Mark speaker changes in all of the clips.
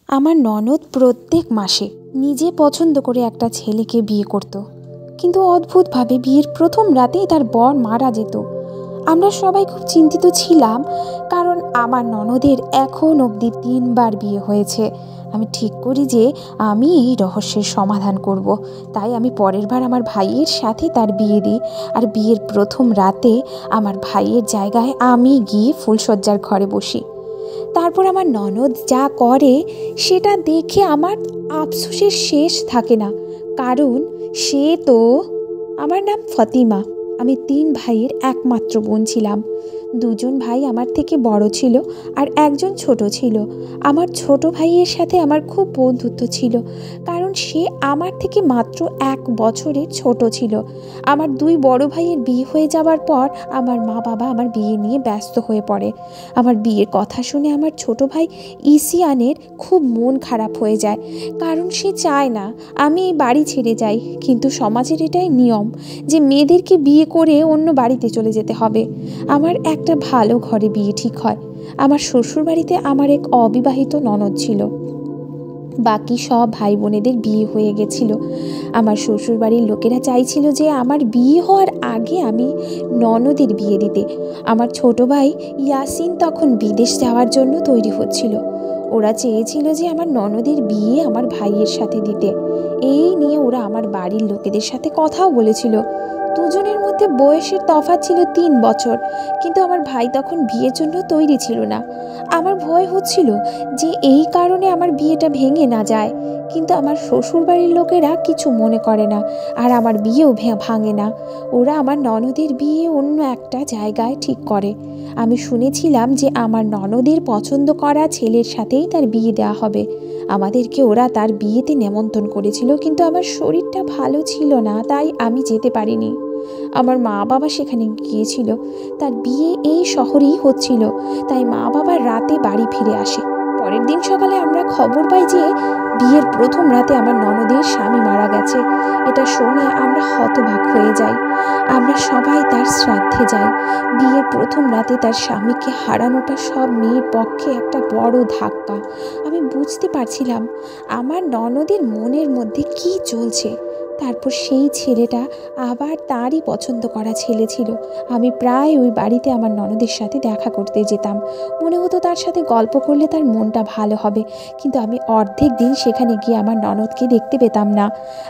Speaker 1: আমার ননদ প্রত্যেক মাসে নিজে পছন্দ করে একটা ছেলেকে বিয়ে করত, কিন্তু অদ্ভুতভাবে বিয়ের প্রথম রাতেই তার বর মারা যেত। আমরা সবাই খুব চিন্তিত ছিলাম, কারণ আমার ননদের এখন অবধি 3বার বিয়ে হয়েছে। আমি ঠিক করি যে আমি এই রহস্যের সমাধান করব। তাই আমি পরের বার আমার ভাইয়ের সাথে তার বিয়ে দিই, আর বিয়ের প্রথম রাতে আমার ভাইয়ের জায়গায় আমি গিয়ে ফুলশয্যার ঘরে বসি। তারপর আমার ননদ যা করে সেটা দেখে আমার আফসোসের শেষ থাকে না, কারণ সে তো, আমার নাম ফতিমা। আমি 3 ভাইয়ের একমাত্র বোন ছিলাম। 2জন ভাই আমার থেকে বড় ছিল আর একজন ছোট ছিল। আমার ছোট ভাইয়ের সাথে আমার খুব বন্ধুত্ব ছিল, কারণ সে আমার থেকে মাত্র 1 বছরের ছোট ছিল। আমার 2 বড় ভাইয়ের বিয়ে হয়ে যাওয়ার পর আমার মা বাবা আমার বিয়ে নিয়ে ব্যস্ত হয়ে পড়ে। আমার বিয়ের কথা শুনে আমার ছোট ভাই ইসিয়ানের খুব মন খারাপ হয়ে যায়, কারণ সে চায় না আমি এই বাড়ি ছেড়ে যাই। কিন্তু সমাজের এটাই নিয়ম যে মেয়েদেরকে বিয়ে করে অন্য বাড়িতে চলে যেতে হবে। আমার একটা ভালো ঘরে বিয়ে ঠিক হয়। আমার শ্বশুরবাড়িতে আমার এক অবিবাহিত ননদ ছিল, বাকি সব ভাই বোনেদের বিয়ে হয়ে গেছিল। আমার শ্বশুরবাড়ির লোকেরা চাইছিল যে আমার বিয়ে হওয়ার আগে আমি ননদের বিয়ে দিতে। আমার ছোট ভাই ইয়াসিন তখন বিদেশ যাওয়ার জন্য তৈরি হচ্ছিল। ওরা চেয়েছিল যে আমার ননদের বিয়ে আমার ভাইয়ের সাথে দিতে। এই নিয়ে ওরা আমার বাড়ির লোকেদের সাথে কথাও বলেছিল। 2জনের মধ্যে বয়সের তফাৎ ছিল 3 বছর, কিন্তু আমার ভাই তখন বিয়ের জন্য তৈরি ছিল না। আমার ভয় হচ্ছিল যে এই কারণে আমার বিয়েটা ভেঙে না যায়, কিন্তু আমার শ্বশুরবাড়ির লোকেরা কিছু মনে করে না, আর আমার বিয়েও ভাঙে না। ওরা আমার ননদের বিয়ে অন্য একটা জায়গায় ঠিক করে। আমি শুনেছিলাম যে আমার ননদের পছন্দ করা ছেলের সাথেই তার বিয়ে দেওয়া হবে। আমাদেরকে ওরা তার বিয়েতে নেমন্তন্ন করেছিল, কিন্তু আমার শরীরটা ভালো ছিল না, তাই আমি যেতে পারিনি। আমার মা বাবা সেখানে গিয়েছিল। তার বিয়ে এই শহরেই হচ্ছিল, তাই মা বাবা রাতে বাড়ি ফিরে আসে। পরের দিন সকালে আমরা খবর পাই যে বিয়ের প্রথম রাতে আমার ননদের স্বামী মারা গেছে। এটা শুনে আমরা হতবাক হয়ে যাই। আমরা সবাই তার শ্রাদ্ধে যাই। বিয়ের প্রথম রাতে তার স্বামীকে হারানোটা সব মেয়ের পক্ষে একটা বড় ধাক্কা। আমি বুঝতে পারছিলাম আমার ননদের মনের মধ্যে কি চলছে। তারপর সেই ছেলেটা আবার তারই পছন্দ করা ছেলে ছিল। আমি প্রায় ওই বাড়িতে আমার ননদের সাথে দেখা করতে যেতাম। মনে হতো তার সাথে গল্প করলে তার মনটা ভালো হবে, কিন্তু আমি অর্ধেক দিন সেখানে গিয়ে আমার ননদকে দেখতে পেতাম না।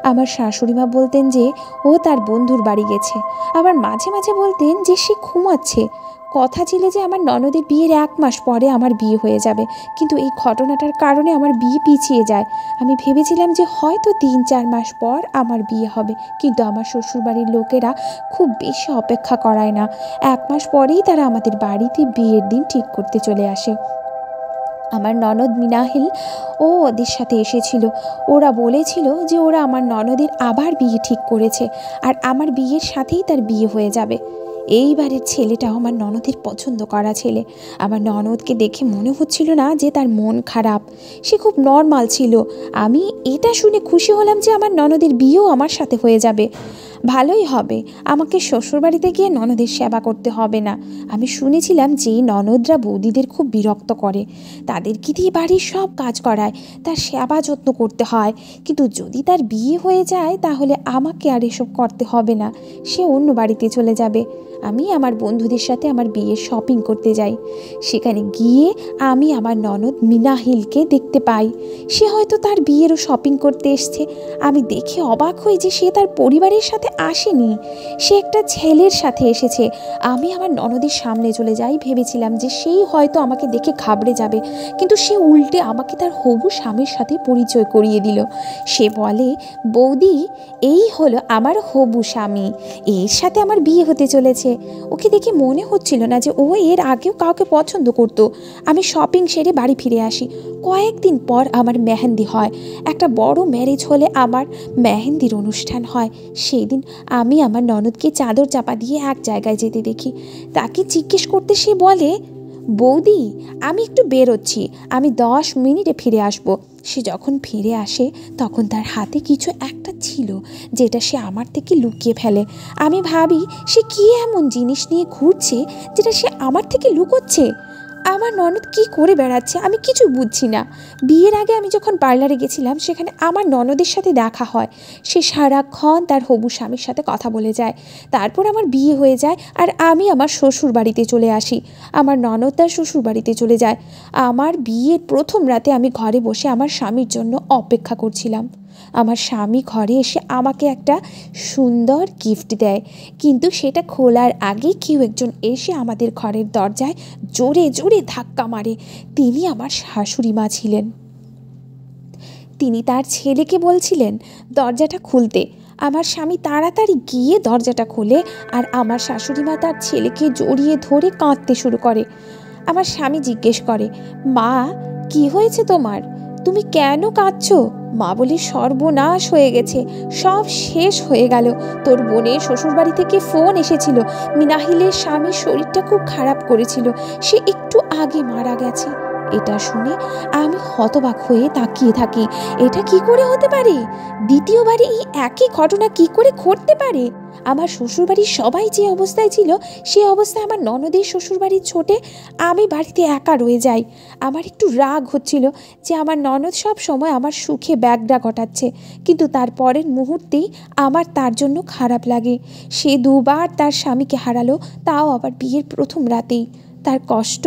Speaker 1: আমার শাশুড়িমা বলতেন যে ও তার বন্ধুর বাড়ি গেছে, আবার মাঝে মাঝে বলতেন যে সে ঘুমাচ্ছে। কথা ছিল যে আমার ননদের বিয়ের 1 মাস পরে আমার বিয়ে হয়ে যাবে, কিন্তু এই ঘটনাটার কারণে আমার বিয়ে পিছিয়ে যায়। আমি ভেবেছিলাম যে হয়তো 3-4 মাস পর আমার বিয়ে হবে, কিন্তু আমার শ্বশুরবাড়ির লোকেরা খুব বেশি অপেক্ষা করায় না। 1 মাস পরেই তারা আমাদের বাড়িতে বিয়ের দিন ঠিক করতে চলে আসে। আমার ননদ মিনাহিল ও ওদের সাথে এসেছিল। ওরা বলেছিল যে ওরা আমার ননদের আবার বিয়ে ঠিক করেছে, আর আমার বিয়ের সাথেই তার বিয়ে হয়ে যাবে। এইবারের ছেলেটাও আমার ননদের পছন্দ করা ছেলে। আমার ননদকে দেখে মনে হচ্ছিল না যে তার মন খারাপ, সে খুব নর্মাল ছিল। আমি এটা শুনে খুশি হলাম যে আমার ননদের বিয়েও আমার সাথে হয়ে যাবে। ভালোই হবে, আমাকে শ্বশুরবাড়িতে গিয়ে ননদের সেবা করতে হবে না। আমি শুনেছিলাম যে ননদরা বৌদিদের খুব বিরক্ত করে, তাদেরকে দিয়ে বাড়ির সব কাজ করায়, তার সেবা যত্ন করতে হয়। কিন্তু যদি তার বিয়ে হয়ে যায় তাহলে আমাকে আর এসব করতে হবে না, সে অন্য বাড়িতে চলে যাবে। আমি আমার বন্ধুদের সাথে আমার বিয়ের শপিং করতে যাই। সেখানে গিয়ে আমি আমার ননদ মিনাহিলকে দেখতে পাই। সে হয়তো তার বিয়েরও শপিং করতে এসছে। আমি দেখে অবাক হই যে সে তার পরিবারের সাথে আসেনি, সে একটা ছেলের সাথে এসেছে। আমি আমার ননদের সামনে চলে যাই, ভেবেছিলাম যে সেই হয়তো আমাকে দেখে ঘাবড়ে যাবে, কিন্তু সে উল্টে আমাকে তার হবু স্বামীর সাথে পরিচয় করিয়ে দিল। সে বলে, বৌদি, এই হলো আমার হবু স্বামী, এর সাথে আমার বিয়ে হতে চলেছে। ওকে দেখে মনে হচ্ছিল না যে ও এর আগেও কাউকে পছন্দ করতো। আমি শপিং সেরে বাড়ি ফিরে আসি। কয়েকদিন পর আমার মেহেন্দি হয়। একটা বড় ম্যারেজ হলে আমার মেহেন্দির অনুষ্ঠান হয়। সেই দিন আমি আমার ননদকে চাদর চাপা দিয়ে এক জায়গায় যেতে দেখি। তাকে জিজ্ঞেস করতে সে বলে, বৌদি, আমি একটু বেরোচ্ছি, আমি 10 মিনিটে ফিরে আসব। সে যখন ফিরে আসে তখন তার হাতে কিছু একটা ছিল যেটা সে আমার থেকে লুকিয়ে ফেলে। আমি ভাবি সে কী এমন জিনিস নিয়ে ঘুরছে যেটা সে আমার থেকে লুকোচ্ছে। আমার ননদ কি করে বেড়াচ্ছে আমি কিছু বুঝছি না। বিয়ের আগে আমি যখন পার্লারে গেছিলাম সেখানে আমার ননদের সাথে দেখা হয়। সে সারাক্ষণ তার হবু স্বামীর সাথে কথা বলে যায়। তারপর আমার বিয়ে হয়ে যায় আর আমি আমার শ্বশুর বাড়িতে চলে আসি। আমার ননদ তার শ্বশুর বাড়িতে চলে যায়। আমার বিয়ের প্রথম রাতে আমি ঘরে বসে আমার স্বামীর জন্য অপেক্ষা করছিলাম। আমার স্বামী ঘরে এসে আমাকে একটা সুন্দর গিফট দেয়, কিন্তু সেটা খোলার আগে কেউ একজন এসে আমাদের ঘরের দরজায় জোরে জোরে ধাক্কা মারে। তিনি আমার শাশুড়ি মা ছিলেন। তিনি তার ছেলেকে বলছিলেন দরজাটা খুলতে। আমার স্বামী তাড়াতাড়ি গিয়ে দরজাটা খোলে আর আমার শাশুড়ি মা তার ছেলেকে জড়িয়ে ধরে কাঁদতে শুরু করে। আমার স্বামী জিজ্ঞেস করে, মা কি হয়েছে তোমার, তুমি কেন কাঁদছো? মা বলে, সর্বনাশ হয়ে গেছে, সব শেষ হয়ে গেল। তোর বোনের শ্বশুরবাড়ি থেকে ফোন এসেছিল, মিনাহিলের স্বামীর শরীরটা খুব খারাপ করেছিল, সে একটু আগে মারা গেছে। এটা শুনে আমি হতবাক হয়ে তাকিয়ে থাকি। এটা কি করে হতে পারে? দ্বিতীয়বারে এই একই ঘটনা কি করে ঘটতে পারে? আমার শ্বশুরবাড়ির সবাই যে অবস্থায় ছিল সে অবস্থায় আমার ননদের শ্বশুরবাড়ির ছোটে আমি বাড়িতে একা রয়ে যাই। আমার একটু রাগ হচ্ছিল যে আমার ননদ সব সময় আমার সুখে ব্যাঘ্রা ঘটাচ্ছে, কিন্তু তার পরের মুহূর্তেই আমার তার জন্য খারাপ লাগে। সে দুবার তার স্বামীকে হারালো, তাও আবার বিয়ের প্রথম রাতেই। তার কষ্ট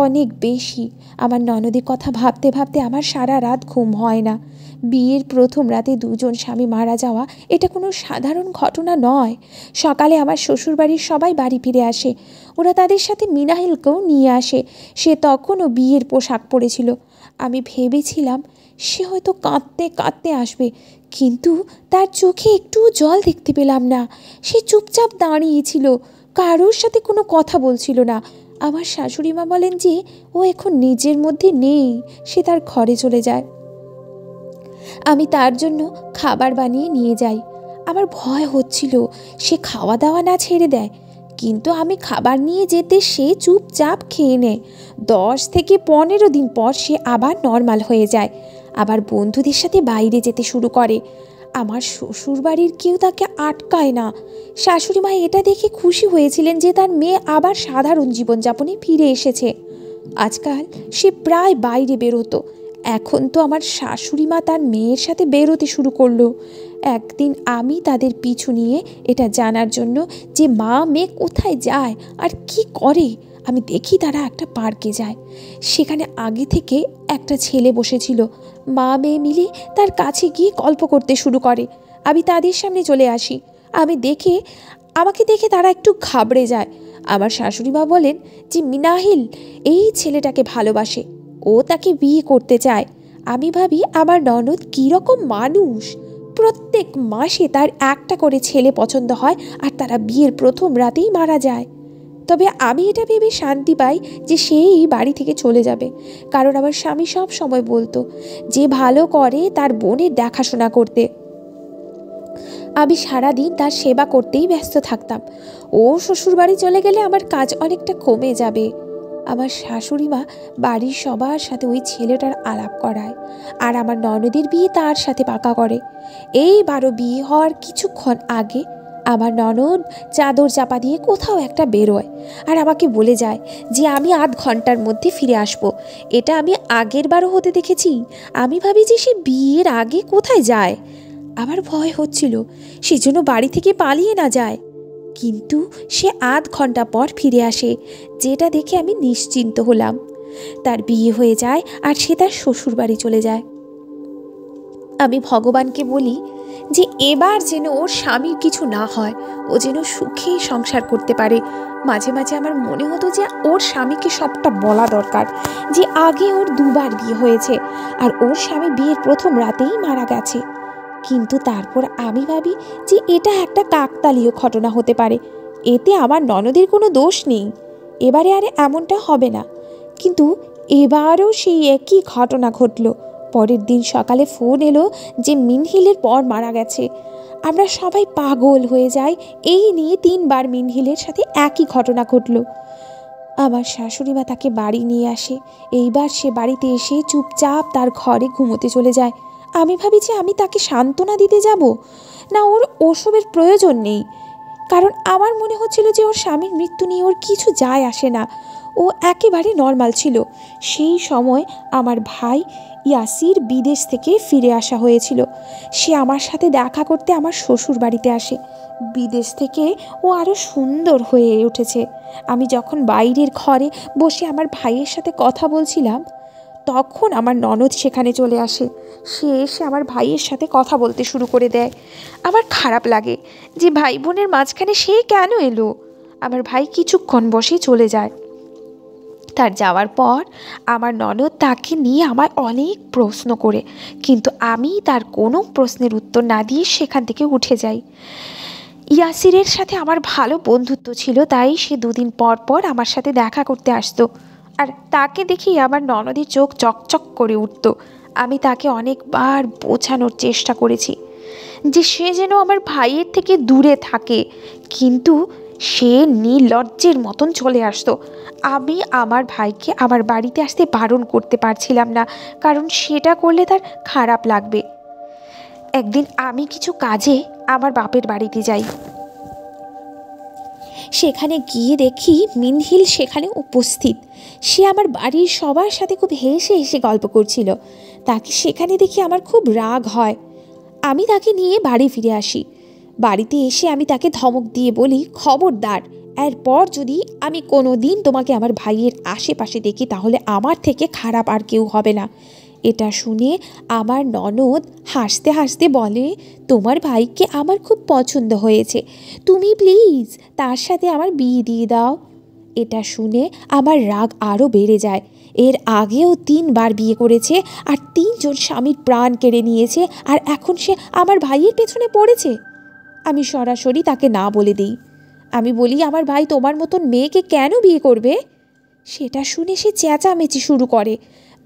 Speaker 1: অনেক বেশি। আমার ননদের কথা ভাবতে ভাবতে আমার সারা রাত ঘুম হয় না। বিয়ের প্রথম রাতে দুজন স্বামী মারা যাওয়া এটা কোনো সাধারণ ঘটনা নয়। সকালে আমার শ্বশুরবাড়ির সবাই বাড়ি ফিরে আসে। ওরা তাদের সাথে মিনাহিলকেও নিয়ে আসে। সে তখনও বিয়ের পোশাক পরেছিল। আমি ভেবেছিলাম সে হয়তো কাঁদতে কাঁদতে আসবে, কিন্তু তার চোখে একটু জল দেখতে পেলাম না। সে চুপচাপ দাঁড়িয়েছিল, কারোর সাথে কোনো কথা বলছিল না। আমার শাশুড়ি মা বলেন যে ও এখন নিজের মধ্যে নেই, সে তার ঘরে চলে যায়। আমি তার জন্য খাবার বানিয়ে নিয়ে যাই। আমার ভয় হচ্ছিল সে খাওয়া দাওয়া না ছেড়ে দেয়, কিন্তু আমি খাবার নিয়ে যেতে সে চুপচাপ খেয়ে নেয়। 10 থেকে 15 দিন পর সে আবার নর্মাল হয়ে যায়, আবার বন্ধুদের সাথে বাইরে যেতে শুরু করে। আমার শ্বশুরবাড়ির কেউ তাকে আটকায় না। শাশুড়ি মা এটা দেখে খুশি হয়েছিলেন যে তার মেয়ে আবার সাধারণ জীবনযাপনে ফিরে এসেছে। আজকাল সে প্রায় বাইরে বেরোতো। এখন তো আমার শাশুড়ি মা তার মেয়ের সাথে বেরোতে শুরু করলো। একদিন আমি তাদের পিছু নিয়ে এটা জানার জন্য যে মা মেয়ে কোথায় যায় আর কি করে, আমি দেখি তারা একটা পার্কে যায়। সেখানে আগে থেকে একটা ছেলে বসেছিল। মা মেয়ে মিলে তার কাছে গিয়ে গল্প করতে শুরু করে। আমি তাদের সামনে চলে আসি। আমাকে দেখে তারা একটু ঘাবড়ে যায়। আমার শাশুড়ি মা বলেন যে মিনাহিল এই ছেলেটাকে ভালোবাসে, ও তাকে বিয়ে করতে চায়। আমি ভাবি আমার ননদ কীরকম মানুষ, প্রত্যেক মাসে তার একটা করে ছেলে পছন্দ হয় আর তারা বিয়ের প্রথম রাতেই মারা যায়। তবে আমি এটা ভেবে শান্তি পাই যে সেই বাড়ি থেকে চলে যাবে, কারণ আমার স্বামী সব সময় বলতো যে ভালো করে তার বোনের দেখাশোনা করতে। আমি সারাদিন তার সেবা করতেই ব্যস্ত থাকতাম। ও শ্বশুরবাড়ি চলে গেলে আমার কাজ অনেকটা কমে যাবে। আমার শাশুড়ি মা বাড়ির সবার সাথে ওই ছেলেটার আলাপ করায় আর আমার ননদের বিয়ে তার সাথে পাকা করে। এইবারও বিয়ে হওয়ার কিছুক্ষণ আগে আমার ননদ চাদর চাপা দিয়ে কোথাও একটা বেরোয় আর আমাকে বলে যায় যে আমি আধ ঘন্টার মধ্যে ফিরে আসব। এটা আমি আগের বারও হতে দেখেছি। আমি ভাবি যে সে বিয়ের আগে কোথায় যায়। আমার ভয় হচ্ছিল সেজন্য বাড়ি থেকে পালিয়ে না যায়, কিন্তু সে আধ ঘন্টা পর ফিরে আসে, যেটা দেখে আমি নিশ্চিন্ত হলাম। তার বিয়ে হয়ে যায় আর সে তার শ্বশুরবাড়ি চলে যায়। আমি ভগবানকে বলি যে এবার যেন ওর স্বামীর কিছু না হয়, ও যেন সুখে সংসার করতে পারে। মাঝে মাঝে আমার মনে হতো যে ওর স্বামীকে সবটা বলা দরকার, যে আগে ওর 2 বার বিয়ে হয়েছে আর ওর স্বামী বিয়ের প্রথম রাতেই মারা গেছে। কিন্তু তারপর আমি ভাবি যে এটা একটা কাকতালীয় ঘটনা হতে পারে, এতে আমার ননদের কোনো দোষ নেই, এবারে আর এমনটা হবে না। কিন্তু এবারও সেই একই ঘটনা ঘটল। পরের দিন সকালে ফোন এলো যে মিনহিলের বর মারা গেছে। আমরা সবাই পাগল হয়ে যাই। এই নিয়ে 3 বার মিনহিলের সাথে একই ঘটনা ঘটল। আমার শাশুড়ি মা তাকে বাড়ি নিয়ে আসে। এইবার সে বাড়িতে এসে চুপচাপ তার ঘরে ঘুমোতে চলে যায়। আমি ভাবি যে আমি তাকে সান্ত্বনা দিতে যাব না, ওর ওসবের প্রয়োজন নেই, কারণ আমার মনে হচ্ছিল যে ওর স্বামীর মৃত্যু নিয়ে ওর কিছু যায় আসে না। ও একেবারে নর্মাল ছিল। সেই সময় আমার ভাই ইয়াসির বিদেশ থেকে ফিরে আসা হয়েছিল। সে আমার সাথে দেখা করতে আমার শ্বশুর বাড়িতে আসে। বিদেশ থেকে ও আরও সুন্দর হয়ে উঠেছে। আমি যখন বাইরের ঘরে বসে আমার ভাইয়ের সাথে কথা বলছিলাম, তখন আমার ননদ সেখানে চলে আসে। সে এসে আমার ভাইয়ের সাথে কথা বলতে শুরু করে দেয়। আমার খারাপ লাগে যে ভাই বোনের মাঝখানে সে কেন এলো। আমার ভাই কিছুক্ষণ বসে চলে যায়। তার যাওয়ার পর আমার ননদ তাকে নিয়ে আমায় অনেক প্রশ্ন করে, কিন্তু আমি তার কোনো প্রশ্নের উত্তর না দিয়ে সেখান থেকে উঠে যাই। ইয়াসিরের সাথে আমার ভালো বন্ধুত্ব ছিল, তাই সে 2 দিন পর পর আমার সাথে দেখা করতে আসতো। আর তাকে দেখেই আমার ননদের চোখ চকচক করে উঠত। আমি তাকে অনেকবার বোঝানোর চেষ্টা করেছি যে সে যেন আমার ভাইয়ের থেকে দূরে থাকে, কিন্তু সে নির্লজ্জের মতন চলে আসতো। আমি আমার ভাইকে আমার বাড়িতে আসতে বারণ করতে পারছিলাম না, কারণ সেটা করলে তার খারাপ লাগবে। একদিন আমি কিছু কাজে আমার বাপের বাড়িতে যাই। সেখানে গিয়ে দেখি মিনহিল সেখানে উপস্থিত। সে আমার বাড়ির সবার সাথে খুব হেসে হেসে গল্প করছিল। তাকে সেখানে দেখে আমার খুব রাগ হয়। আমি তাকে নিয়ে বাড়ি ফিরে আসি। বাড়িতে এসে আমি তাকে ধমক দিয়ে বলি, খবরদার, এরপর যদি আমি কোনো দিন তোমাকে আমার ভাইয়ের আশেপাশে দেখি তাহলে আমার থেকে খারাপ আর কেউ হবে না। এটা শুনে আমার ননদ হাসতে হাসতে বলে, তোমার ভাইকে আমার খুব পছন্দ হয়েছে, তুমি প্লিজ তার সাথে আমার বিয়ে দিয়ে দাও। এটা শুনে আমার রাগ আরও বেড়ে যায়। এর আগেও 3 বার বিয়ে করেছে আর 3 জন স্বামীর প্রাণ কেড়ে নিয়েছে, আর এখন সে আমার ভাইয়ের পেছনে পড়েছে। আমি সরাসরি তাকে না বলে দিই। আমি বলি, আমার ভাই তোমার মতন মেয়েকে কেন বিয়ে করবে? সেটা শুনে সে চেঁচামেচি শুরু করে।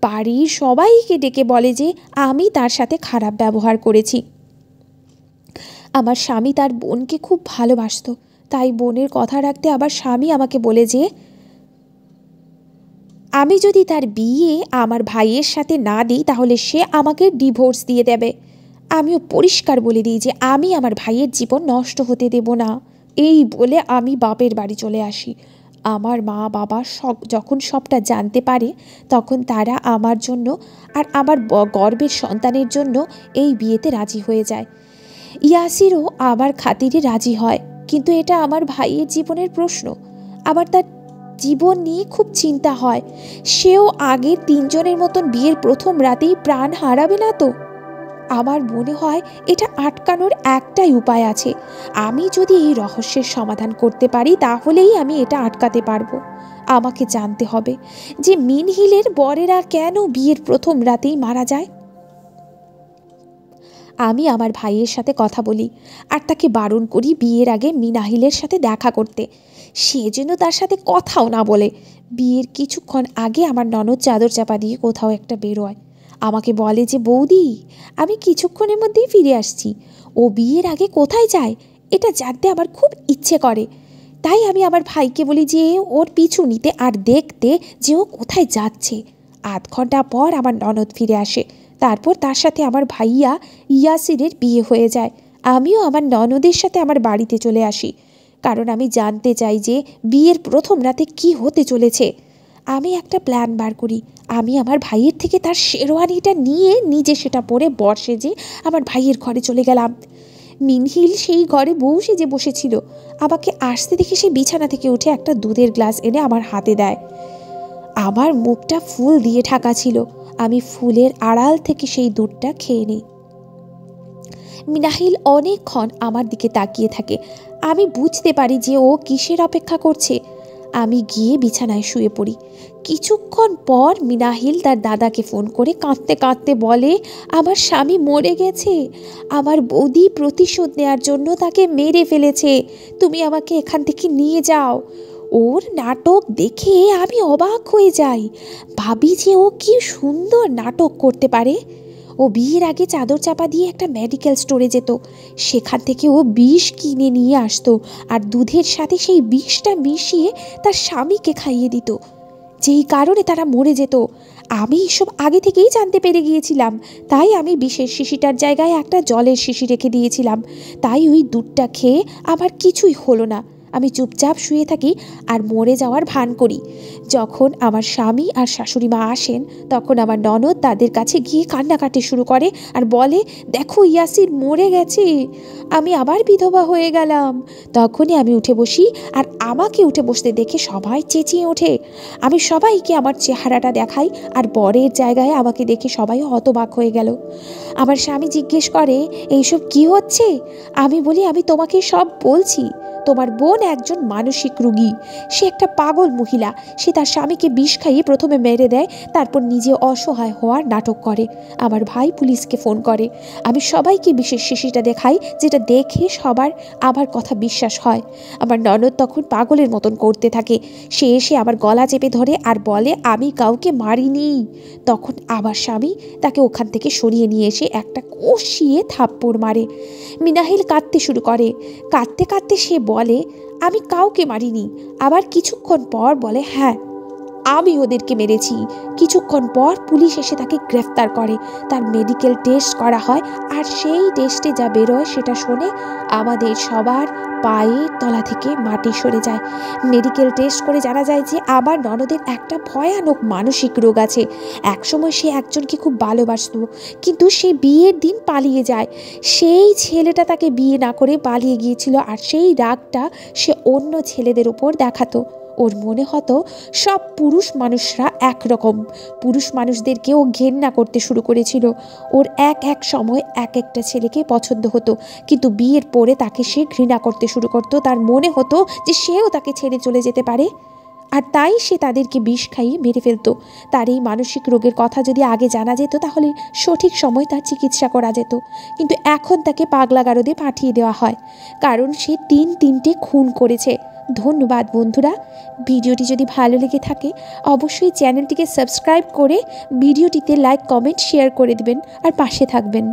Speaker 1: বাড়ির সবাইকে ডেকে বলে যে আমি তার সাথে খারাপ ব্যবহার করেছি। আমার স্বামী তার বোনকে খুব ভালোবাসতো, তাই বোনের কথা রাখতে আবার স্বামী আমাকে বলে যে আমি যদি তার বিয়ে আমার ভাইয়ের সাথে না দিই তাহলে সে আমাকে ডিভোর্স দিয়ে দেবে। আমিও পরিষ্কার বলে দিই যে আমি আমার ভাইয়ের জীবন নষ্ট হতে দেব না। এই বলে আমি বাপের বাড়ি চলে আসি। আমার মা বাবা যখন সবটা জানতে পারে, তখন তারা আমার জন্য আর আমার গর্বের সন্তানের জন্য এই বিয়েতে রাজি হয়ে যায়। ইয়াসিরও আমার খাতিরে রাজি হয়, কিন্তু এটা আমার ভাইয়ের জীবনের প্রশ্ন। আবার তার জীবন নিয়ে খুব চিন্তা হয়। সেও আগের 3 জনের মতন বিয়ের প্রথম রাতেই প্রাণ হারাবে না তো? আমার মনে হয় এটা আটকানোর একটাই উপায় আছে। আমি যদি এই রহস্যের সমাধান করতে পারি তাহলেই আমি এটা আটকাতে পারবো। আমাকে জানতে হবে যে মিনহিলের বরেরা কেন বিয়ের প্রথম রাতেই মারা যায়। আমি আমার ভাইয়ের সাথে কথা বলি আর তাকে বারণ করি বিয়ের আগে মিনাহিলের সাথে দেখা করতে। সে যেন তার সাথে কথাও না বলে। বিয়ের কিছুক্ষণ আগে আমার ননদ চাদর চাপা দিয়ে কোথাও একটা বেরোয়। আমাকে বলে যে, বৌদি, আমি কিছুক্ষণের মধ্যেই ফিরে আসছি। ও বিয়ের আগে কোথায় যায় এটা জানতে আমার খুব ইচ্ছে করে। তাই আমি আমার ভাইকে বলি যে ওর পিছু নিতে আর দেখতে যে ও কোথায় যাচ্ছে। 8 ঘন্টা পর আমার ননদ ফিরে আসে। তারপর তার সাথে আমার ভাইয়া ইয়াসিরের বিয়ে হয়ে যায়। আমিও আমার ননদের সাথে আমার বাড়িতে চলে আসি, কারণ আমি জানতে চাই যে বিয়ের প্রথম রাতে কি হতে চলেছে। আমি একটা প্ল্যান বার করি। আমি আমার ভাইয়ের থেকে তার শেরওয়ানিটা নিয়ে নিজে সেটা পরে বর সেজে আমার ভাইয়ের ঘরে চলে গেলাম। মিনহিল সেই ঘরে বউ সেজে বসেছিল। আমাকে আসতে দেখে সে বিছানা থেকে উঠে একটা দুধের গ্লাস এনে আমার হাতে দেয়। আমার মুখটা ফুল দিয়ে ঢাকা ছিল। আমি ফুলের আড়াল থেকে সেই দুধটা খেয়ে নিই। মিনাহিল অনেকক্ষণ আমার দিকে তাকিয়ে থাকে। আমি বুঝতে পারি যে ও কিসের অপেক্ষা করছে। আমি গিয়ে বিছানায় শুয়ে পড়ি। কিছুক্ষণ পর মিনাহিল তার দাদাকে ফোন করে কাঁদতে কাঁদতে বলে, আমার স্বামী মরে গেছে। আমার বৌদি প্রতিশোধ নেওয়ার জন্য তাকে মেরে ফেলেছে। তুমি আমাকে এখান থেকে নিয়ে যাও। ওর নাটক দেখে আমি অবাক হয়ে যাই। ভাবি যে ও কি সুন্দর নাটক করতে পারে। ও বিয়ের আগে চাদর চাপা দিয়ে একটা মেডিকেল স্টোরে যেত। সেখান থেকে ও বিষ কিনে নিয়ে আসতো আর দুধের সাথে সেই বিষটা মিশিয়ে তার স্বামীকে খাইয়ে দিত, যেই কারণে তারা মরে যেত। আমি এসব আগে থেকেই জানতে পেরে গিয়েছিলাম, তাই আমি বিষের শিশিটার জায়গায় একটা জলের শিশি রেখে দিয়েছিলাম। তাই ওই দুধটা খেয়ে আমার কিছুই হলো না। আমি চুপচাপ শুয়ে থাকি আর মরে যাওয়ার ভান করি। যখন আমার স্বামী আর শাশুড়ি মা আসেন তখন আমার ননদ তাদের কাছে গিয়ে কান্নাকাটি শুরু করে আর বলে, দেখো ইয়াসির মরে গেছে, আমি আবার বিধবা হয়ে গেলাম। তখনই আমি উঠে বসি আর আমাকে উঠে বসতে দেখে সবাই চেঁচিয়ে ওঠে। আমি সবাইকে আমার চেহারাটা দেখাই আর বরের জায়গায় আমাকে দেখে সবাই হতবাক হয়ে গেল। আমার স্বামী জিজ্ঞেস করে, এইসব কি হচ্ছে? আমি বলি, আমি তোমাকে সব বলছি। তোমার বোন একজন মানসিক রোগী, সে একটা পাগল মহিলা। সে তার স্বামীকে বিষ খাইয়ে প্রথমে মেরে দেয়, তারপর নিজে অসহায় হওয়ার নাটক করে। আমার ভাই পুলিশকে ফোন করে। আমি সবাইকে বিশেষ শিশিটা দেখাই, যেটা দেখে সবার আবার কথা বিশ্বাস হয়। আমার ননদ তখন পাগলের মতন করতে থাকে। সে এসে আবার গলা চেপে ধরে আর বলে, আমি কাউকে মারিনি। তখন আবার স্বামী তাকে ওখান থেকে সরিয়ে নিয়ে এসে একটা কষিয়ে থাপ্পড় মারে। মিনাহিল কাঁদতে শুরু করে। কাঁদতে কাঁদতে সে বলে, আমি কাউকে মারিনি। আবার কিছুক্ষণ পর বলে, হ্যাঁ আমি ওদেরকে মেরেছি। কিছুক্ষণ পর পুলিশ এসে তাকে গ্রেফতার করে। তার মেডিকেল টেস্ট করা হয় আর সেই টেস্টে যা বেরোয় সেটা শুনে আমাদের সবার পায়ের তলা থেকে মাটি সরে যায়। মেডিকেল টেস্ট করে জানা যায় যে আমার ননদের একটা ভয়ানক মানসিক রোগ আছে। একসময় সে একজনকে খুব ভালোবাসত, কিন্তু সে বিয়ের দিন পালিয়ে যায়। সেই ছেলেটা তাকে বিয়ে না করে পালিয়ে গিয়েছিল আর সেই রাগটা সে অন্য ছেলেদের উপর দেখাতো। ওর মনে হতো সব পুরুষ মানুষরা একরকম। পুরুষ মানুষদেরকেও ঘেন্না করতে শুরু করেছিল। ওর এক এক সময় এক একটা ছেলেকে পছন্দ হতো, কিন্তু বিয়ের পরে তাকে সে ঘৃণা করতে শুরু করতো। তার মনে হতো যে সেও তাকে ছেড়ে চলে যেতে পারে, আর তাই সে তাদেরকে বিষ খাইয়ে মেরে ফেলতো। তার এই মানসিক রোগের কথা যদি আগে জানা যেত তাহলে সঠিক সময় তার চিকিৎসা করা যেত, কিন্তু এখন তাকে পাগলাগারদে পাঠিয়ে দেওয়া হয়, কারণ সে তিনটে খুন করেছে। ধন্যবাদ বন্ধুরা। ভিডিওটি যদি ভালো লেগে থাকে অবশ্যই চ্যানেলটিকে সাবস্ক্রাইব করে ভিডিওটিতে লাইক, কমেন্ট, শেয়ার করে দেবেন আর পাশে থাকবেন।